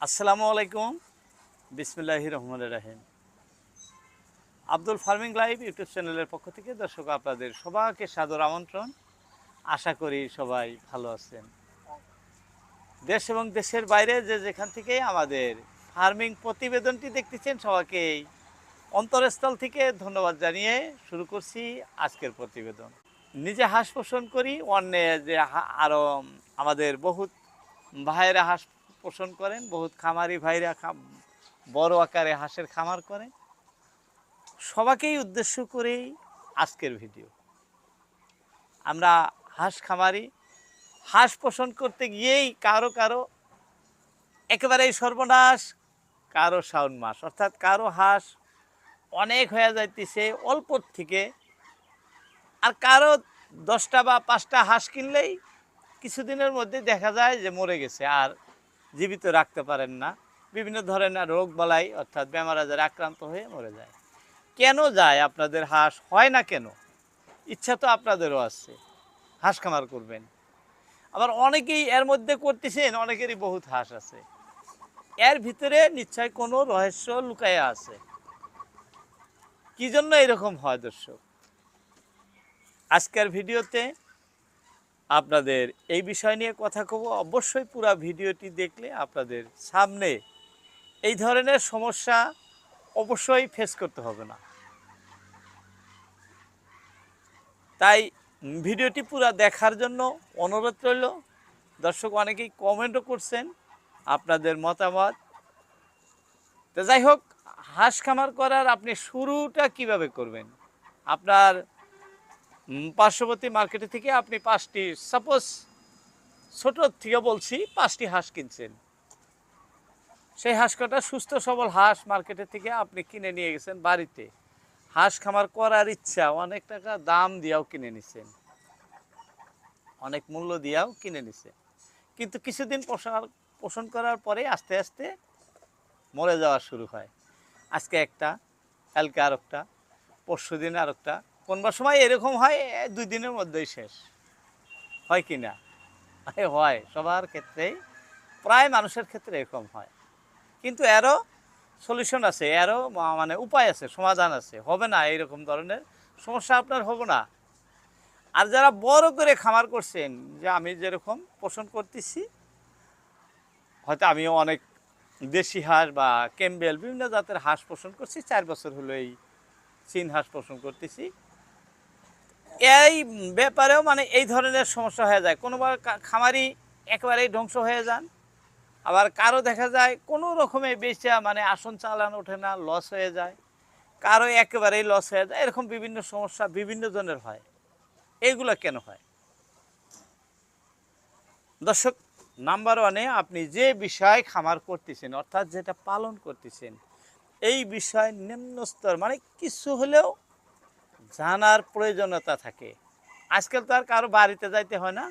আসসালামু আলাইকুম। বিসমিল্লাহির রহমানির রহিম। আব্দুল ফার্মিং লাইভ ইউটিউব চ্যানেলের পক্ষ থেকে দর্শক আপনাদের সবাইকে সাদর আমন্ত্রণ। আশা করি সবাই ভালো আছেন। দেশ এবং দেশের বাইরে যে যেখান থেকে আমাদের ফার্মিং প্রতিবেদনটি দেখতেছেন সবাইকেই অন্তরস্থল থেকে ধন্যবাদ জানিয়ে শুরু করছি আজকের প্রতিবেদন। নিজে হাঁস পোষণ করি, অন্যে যে আরও আমাদের বহুত ভাইয়েরা হাঁস পোষণ করেন, বহুত খামারি ভাইরা বড় আকারে হাঁসের খামার করেন। সবাইকেই উদ্দেশ্য করেই আজকের ভিডিও। আমরা হাঁস খামারি, হাঁস পোষণ করতে গিয়েই কারো কারো একেবারেই সর্বনাশ, কারো শাওন মাস, অর্থাৎ কারো হাঁস অনেক হয়ে যাইতেছে অল্পর থেকে, আর কারো 10টা বা 5টা হাঁস কিনলেই কিছুদিনের মধ্যে দেখা যায় যে মরে গেছে, আর জীবিত রাখতে পারেন না। বিভিন্ন ধরনের রোগ বালাই অর্থাৎ বেমার আজারে আক্রান্ত হয়ে মরে যায়। কেন যায় আপনাদের হাঁস হয় না কেন? ইচ্ছা তো আপনাদেরও আছে, হাঁস খামার করবেন। আবার অনেকেই এর মধ্যে করতেছেন, অনেকেরই বহুত হাঁস আছে। এর ভিতরে নিশ্চয় কোনো রহস্য লুকায়া আছে। কি জন্য এরকম হয় দর্শক? আজকের ভিডিওতে আপনাদের এই বিষয় নিয়ে কথা কব। অবশ্যই পুরো ভিডিওটি দেখলে আপনাদের সামনে এই ধরনের সমস্যা অবশ্যই ফেস করতে হবে না। তাই ভিডিওটি পুরো দেখার জন্য অনুরোধ রইল। দর্শক অনেকেই কমেন্টও করছেন আপনাদের মতামত। তো যাই হোক, হাঁস খামার করার আপনি শুরুটা কিভাবে করবেন? আপনার পার্শ্ববর্তী মার্কেটে থেকে আপনি 5টি, সাপোজ ছোট থেকে বলছি, 5টি হাঁস কিনছেন। সেই হাঁস কটা সুস্থ সবল হাঁস মার্কেটে থেকে আপনি কিনে নিয়ে গেছেন বাড়িতে। হাঁস খামার করার ইচ্ছা, অনেক টাকা দাম দিয়েও কিনে নিছেন, অনেক মূল্য দিয়েও কিনে নিছে। কিন্তু কিছুদিন পোষণ করার পরে আস্তে আস্তে মরে যাওয়া শুরু হয়। আজকে একটা, কালকে আর একটা, পরশু দিন আর একটা, কোনবার সময় এরকম হয় 2 দিনের মধ্যেই শেষ হয় কি না? হয়, সবার ক্ষেত্রেই, প্রায় মানুষের ক্ষেত্রে এরকম হয়। কিন্তু এরও সলিউশন আছে, এরও মানে উপায় আছে, সমাধান আছে। হবে না এইরকম ধরনের সমস্যা আপনার হবে না। আর যারা বড় করে খামার করছেন, যে আমি যেরকম পোষণ করতেছি, হয়তো আমিও অনেক দেশি হাঁস বা ক্যাম্বেল বিভিন্ন জাতের হাঁস পোষণ করছি, 4 বছর হলো এই চীন হাঁস পোষণ করতেছি। এই ব্যাপারেও মানে এই ধরনের সমস্যা হয়ে যায়। কোনোবার খামারি একেবারেই ধ্বংস হয়ে যান, আবার কারো দেখা যায় কোনো রকমে বেচা মানে আসন চালানো ওঠে না, লস হয়ে যায়, কারো একেবারেই লস হয়ে যায়। এরকম বিভিন্ন সমস্যা বিভিন্ন জনের হয়। এইগুলো কেন হয়? দর্শক, নাম্বার 1-এ আপনি যে বিষয় খামার করতেছেন, অর্থাৎ যেটা পালন করতেছেন, এই বিষয় নিম্ন স্তর মানে কিছু হলেও জানার প্রয়োজনীয়তা থাকে। আজকাল তো আর কারো বাড়িতে যাইতে হয় না,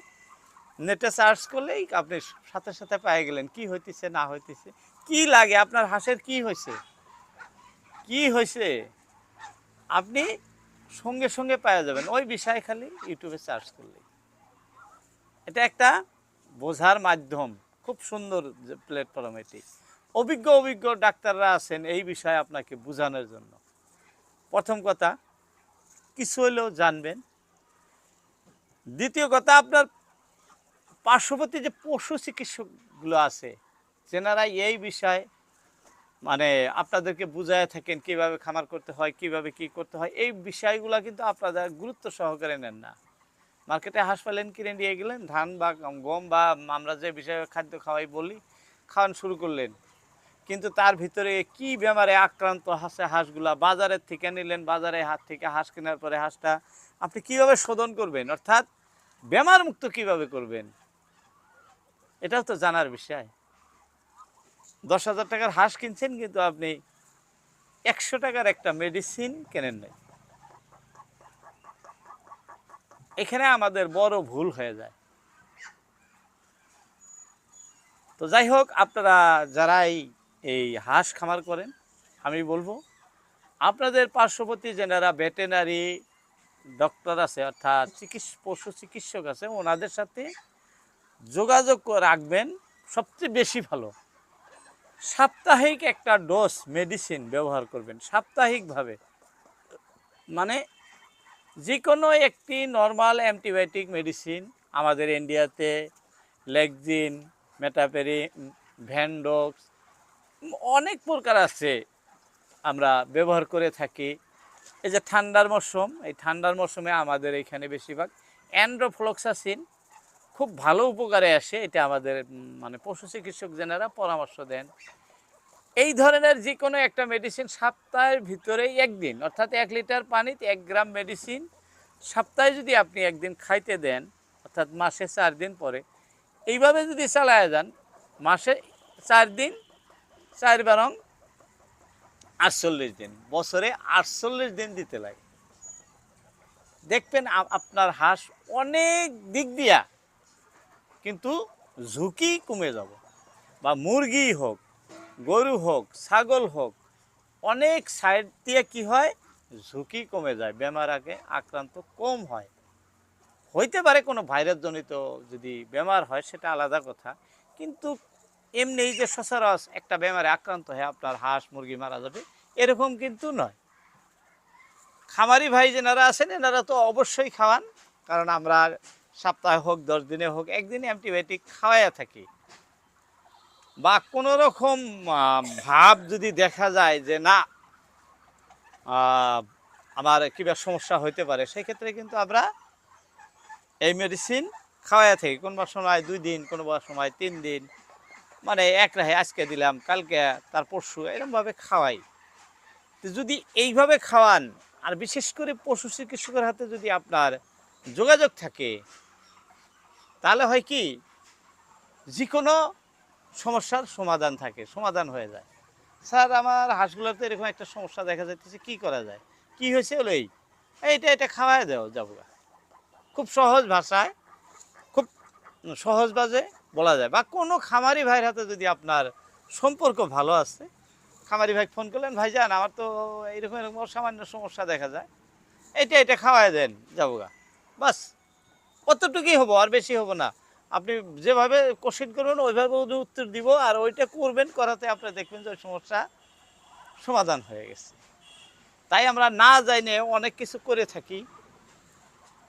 নেটে সার্চ করলেই আপনি সাথে সাথে পেয়ে গেলেন কি হইতেছে না হইতেছে, কি লাগে আপনার হাঁসের, কি হয়েছে কি হয়েছে, আপনি সঙ্গে সঙ্গে পেয়ে যাবেন ওই বিষয় খালি ইউটিউবে সার্চ করলে। এটা একটা বোঝার মাধ্যম, খুব সুন্দর প্ল্যাটফর্ম এটি। অভিজ্ঞ অভিজ্ঞ ডাক্তাররা আছেন এই বিষয়ে আপনাকে বোঝানোর জন্য। প্রথম কথা, কিছু হলেও জানবেন। দ্বিতীয় কথা, আপনার পার্শ্ববর্তী যে পশু চিকিৎসকগুলো আছে, যেনারা এই বিষয়ে মানে আপনাদেরকে বুঝায় থাকেন কিভাবে খামার করতে হয়, কিভাবে কি করতে হয়, এই বিষয়গুলো কিন্তু আপনারা গুরুত্ব সহকারে নেন না। মার্কেটে হাঁস পালেন, কিনে নিয়ে গেলেন, ধান বা গম বা আমরা যে বিষয়ে খাদ্য খাওয়াই বলি, খাওয়ান শুরু করলেন। কিন্তু তার ভিতরে কি বেমারে আক্রান্ত হাঁসে হাঁসগুলা বাজারের থেকে নিলেন, বাজারে হাত থেকে হাঁস কেনার পরে হাঁসটা আপনি কিভাবে শোধন করবেন, অর্থাৎ বেমার মুক্ত কিভাবে করবেন, এটাও তো জানার বিষয়। 10,000 টাকার হাঁস কিনছেন, কিন্তু আপনি 100 টাকার একটা মেডিসিন কেনেন নাই। এখানে আমাদের বড় ভুল হয়ে যায়। তো যাই হোক, আপনারা যারা এই হাঁস খামার করেন, আমি বলবো আপনাদের পার্শ্ববর্তী যেনারা ভেটেনারি ডক্টর আছে, অর্থাৎ পশু চিকিৎসক আছে, ওনাদের সাথে যোগাযোগ রাখবেন, সবচেয়ে বেশি ভালো। সাপ্তাহিক একটা ডোজ মেডিসিন ব্যবহার করবেন সাপ্তাহিকভাবে। মানে যে কোনো একটি নর্মাল অ্যান্টিবায়োটিক মেডিসিন আমাদের ইন্ডিয়াতে লেকজিন, মেটাপেরি, ভ্যানডক্স অনেক প্রকার আছে, আমরা ব্যবহার করে থাকি। এই যে ঠান্ডার মরশুম, এই ঠান্ডার মরশুমে আমাদের এখানে বেশিরভাগ অ্যান্ড্রোফ্লক্সাসিন খুব ভালো উপকারে আসে। এটা আমাদের মানে পশু চিকিৎসক যেনারা পরামর্শ দেন। এই ধরনের যে কোনো একটা মেডিসিন সপ্তাহের ভিতরে একদিন, অর্থাৎ 1 লিটার পানিতে 1 গ্রাম মেডিসিন সপ্তাহে যদি আপনি একদিন খাইতে দেন, অর্থাৎ মাসে 4 দিন পরে এইভাবে যদি চালায় যান, মাসে 4 দিন 4 বারং 48 দিন, বছরে 48 দিন দিতে লাগে। দেখবেন আপনার হাঁস অনেক দিক দিয়া কিন্তু ঝুঁকি কমে যাব। বা মুরগি হোক, গরু হোক, ছাগল হোক, অনেক সাইড দিয়ে কি হয়, ঝুঁকি কমে যায়, বেমার আগে আক্রান্ত কম হয়। হইতে পারে কোনো ভাইরাস জনিত যদি বেমার হয় সেটা আলাদা কথা, কিন্তু এমনি যে সচরাচর একটা বেমারে আক্রান্ত হয়ে আপনার হাঁস মুরগি মারা যাবে এরকম কিন্তু নয়। খামারি ভাই যেনারা আছেন এনারা তো অবশ্যই খাওয়ান, কারণ আমরা সপ্তাহে হোক 10 দিনে হোক একদিনে অ্যান্টিবায়োটিক খাওয়াইয়া থাকি। বা কোনো রকম ভাব যদি দেখা যায় যে না আমার কিবা সমস্যা হইতে পারে, সেই ক্ষেত্রে কিন্তু আমরা এই মেডিসিন খাওয়াইয়া থাকি। কোনো সময় 2 দিন, কোনো সময় 3 দিন, মানে এক রাহে আজকে দিলাম কালকে তার পরশু এরকমভাবে খাওয়াই। তো যদি এইভাবে খাওয়ান, আর বিশেষ করে পশু চিকিৎসকের হাতে যদি আপনার যোগাযোগ থাকে, তাহলে হয় কি যে কোনো সমস্যার সমাধান থাকে, সমাধান হয়ে যায়। স্যার আমার হাঁসগুলোতে এরকম একটা সমস্যা দেখা যাচ্ছে, কি করা যায়? কি হয়েছে হলো এইটা খাওয়াই দেওয়া যাবো। খুব সহজ ভাষায়, খুব সহজভাবে বলা যায়। বা কোনো খামারি ভাইয়ের হাতে যদি আপনার সম্পর্ক ভালো আছে, খামারি ভাই ফোন করলেন, ভাইজান আমার তো এরকম এরকম সামান্য সমস্যা দেখা যায়, এটা খাওয়াই দেন যাবোগা, বাস অতটুকুই হবো, আর বেশি হবো না। আপনি যেভাবে কোশ্চেন করবেন ওইভাবে উত্তর দিব, আর ওইটা করবেন, করাতে আপনি দেখবেন যে ওই সমস্যা সমাধান হয়ে গেছে। তাই আমরা না জানি অনেক কিছু করে থাকি।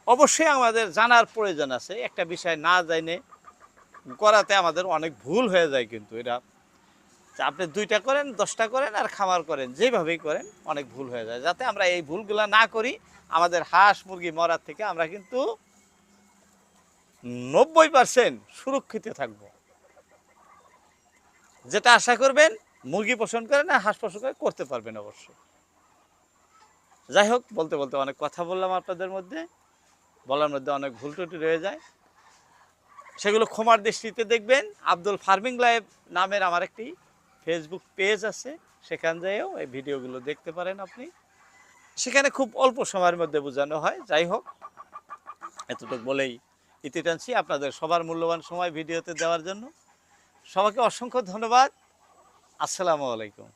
অবশ্যই আমাদের জানার প্রয়োজন আছে। একটা বিষয় না জানে করাতে আমাদের অনেক ভুল হয়ে যায়, কিন্তু এটা আপনি 2টা করেন 10টা করেন আর খামার করেন, যেভাবেই করেন অনেক ভুল হয়ে যায়। যাতে আমরা এই ভুলগুলো না করি, আমাদের হাঁস মুরগি মরার থেকে আমরা কিন্তু 90% সুরক্ষিত থাকব। যেটা আশা করবেন মুরগি পোষণ করেন আর হাঁস পোষণ করতে পারবেন অবশ্যই। যাই হোক, বলতে বলতে অনেক কথা বললাম আপনাদের মধ্যে, বলার মধ্যে অনেক ভুল ত্রুটি রয়ে যায়, সেগুলো ক্ষমার দৃষ্টিতে দেখবেন। আব্দুল ফার্মিং লাইভ নামের আমার একটি ফেসবুক পেজ আছে, সেখান যেয়েও এই ভিডিওগুলো দেখতে পারেন আপনি। সেখানে খুব অল্প সময়ের মধ্যে বোঝানো হয়। যাই হোক, এতটুকু বলেই ইতি টানছি। আপনাদের সবার মূল্যবান সময় ভিডিওতে দেওয়ার জন্য সবাইকে অসংখ্য ধন্যবাদ। আসসালামু আলাইকুম।